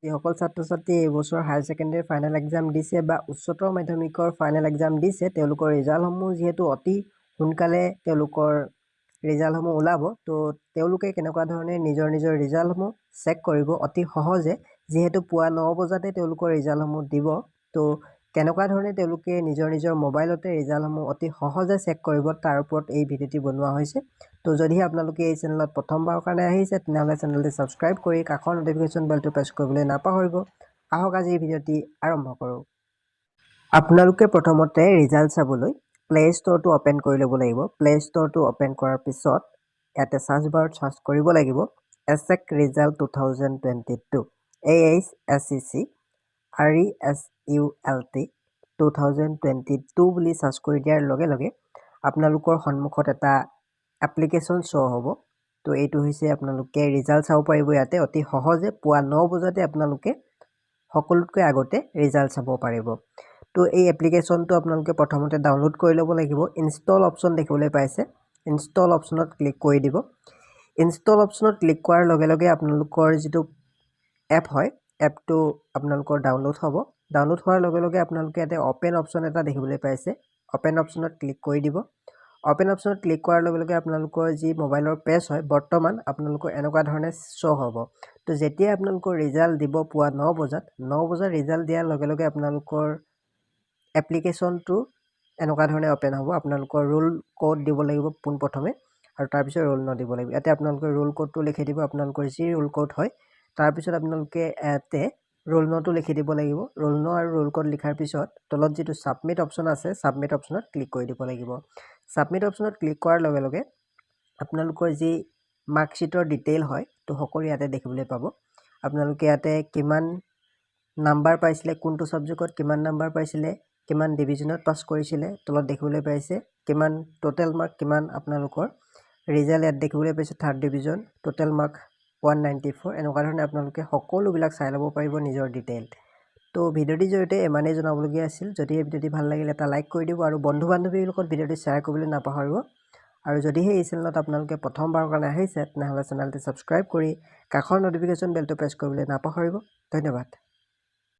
যিসকল ছাত্ৰ-ছাত্ৰী এই বছৰ হায়াৰ ছেকেণ্ডেৰী ফাইনেল এক্সাম দিছে বা উচ্চতৰ মাধ্যমিকৰ ফাইনেল এক্সাম দিছে তেওঁলোকৰ ৰিজাল্টসমূহ যিহেতু অতি সোনকালে তেওঁলোকৰ ৰিজাল্টসমূহ ওলাব তো তেওঁলোকে কেনেকুৱা ধৰণে নিজৰ ৰিজাল্টসমূহ চেক কৰিব অতি সহজে যিহেতু পুৱা 9 বজাতে তেওঁলোকৰ ৰিজাল্টসমূহ দিব তো কেনেকুৱা ধৰণে তেওঁলোকে নিজৰ মোবাইলতে ৰিজাল্টসমূহ অতি সহজে চেক কৰিব তাৰ ওপৰত এই ভিডিঅ'টি বনোৱা হৈছে তো যদি আপোনালোকে এই চেনেলত প্ৰথমবাৰৰ কাৰণে আহিছে তেনেহ'লে চেনেলটি ছাবস্ক্ৰাইব কৰি কাষৰ নটিফিকেশ্যন বেলটো প্ৰেছ কৰিবলৈ নাপাহৰিব আহক আজি এই ভিডিঅ'টি আৰম্ভ কৰোঁ আপোনালোকে প্ৰথমতে ৰিজাল্ট চাবলৈ প্লে ষ্ট'ৰটো অপেন কৰি ল'ব লাগিব প্লে ষ্ট'ৰটো অপেন কৰাৰ পিছত ইয়াতে সাৰ্চ বাৰত সাৰ্চ কৰিব লাগিব এছেক ৰিজাল্ট 2022 AHSEC RESULT 2022 বুলি সাৰ্চ কৰি দিয়াৰ লগে লগে আপোনালোকৰ সন্মুখত এটা এপ্লিকেশ্যন শ্ব' হ'ব তো এইটো হৈছে আপোনালোকে ৰিজাল্ট চাব পাৰিব ইয়াতে অতি সহজে পুৱা 9 বজাতে আপোনালোকে সকলোতকৈ আগতে ৰিজাল্ট চাব পাৰিব তো এই এপ্লিকেশ্যনটো আপোনালোকে প্ৰথমতে ডাউনলোড কৰি ল'ব লাগিব ইনষ্টল অপশ্যন দেখিবলৈ পাইছে ইনষ্টল অপশ্যনত ক্লিক কৰি দিব ইনষ্টল অপশ্যনত ক্লিক কৰাৰ লগে লগে আপোনালোকৰ যিটো এপ হয় এপটো আপোনালোকৰ ডাউনলোড হ'ব ডাউনলোড হোৱাৰ লগে লগে আপোনালোকে ইয়াতে অপেন অপশ্যন এটা দেখিবলৈ পাইছে অপেন অপশ্যনত ক্লিক কৰি দিব অপেন অপশ্যনত ক্লিক কৰাৰ লগে লগে আপোনালোকৰ যি মোবাইলৰ পেজ হয় বৰ্তমান আপোনালোকৰ এনেকুৱা ধৰণে শ্ব' হ'ব তো যেতিয়া আপোনালোকৰ ৰিজাল্ট দিব পুৱা 9 বজাত 9 বজাত ৰিজাল্ট দিয়াৰ লগে লগে আপোনালোকৰ এপ্লিকেশ্যনটো এনেকুৱা ধৰণে অপেন হ'ব আপোনালোকৰ ৰোল কোড দিব লাগিব পোনপ্ৰথমে আৰু তাৰপিছত ৰোল ন দিব লাগিব ইয়াতে আপোনালোকে ৰোল কোডটো লিখি দিব আপোনালোকৰ যি ৰোল কোড হয় তাৰপিছত আপোনালোকে ইয়াতে ৰোল নটো লিখি দিব লাগিব ৰোল ন আৰু ৰোল কোড লিখাৰ পিছত তলত যিটো ছাবমিট অপশ্যন আছে ছাবমিট অপশ্যনত ক্লিক কৰি দিব লাগিব ছাবমিট অপশ্যনত ক্লিক কৰাৰ লগে লগে আপোনালোকৰ যি মাৰ্কশ্বিটৰ ডিটেইল হয় তো সকলো ইয়াতে দেখিবলৈ পাব আপোনালোকে ইয়াতে কিমান নাম্বাৰ পাইছিলে কোনটো ছাবজেক্টত কিমান নাম্বাৰ পাইছিলে কিমান ডিভিজনত পাছ কৰিছিলে তলত দেখিবলৈ পাইছে কিমান টোটেল মাৰ্ক কিমান আপোনালোকৰ ৰিজাল্ট ইয়াত দেখিবলৈ পাইছে থাৰ্ড ডিভিজন টোটেল মাৰ্ক 194 এনেকুৱা ধৰণে আপোনালোকে সকলোবিলাক চাই ল'ব পাৰিব নিজৰ ডিটেইল তো ভিডিঅ'টিৰ জৰিয়তে ইমানেই জনাবলগীয়া আছিল যদি এই ভিডিঅ'টি ভাল লাগিলে এটা লাইক কৰি দিব আৰু বন্ধু বান্ধৱীৰ লগত ভিডিঅ'টি শ্বেয়াৰ কৰিবলৈ নাপাহৰিব আৰু যদিহে এই চেনেলত আপোনালোকে প্ৰথমবাৰৰ কাৰণে আহিছে তেনেহ'লে চেনেলটি ছাবস্ক্ৰাইব কৰি কাষৰ নটিফিকেশ্যন বেলটো প্ৰেছ কৰিবলৈ নাপাহৰিব ধন্যবাদ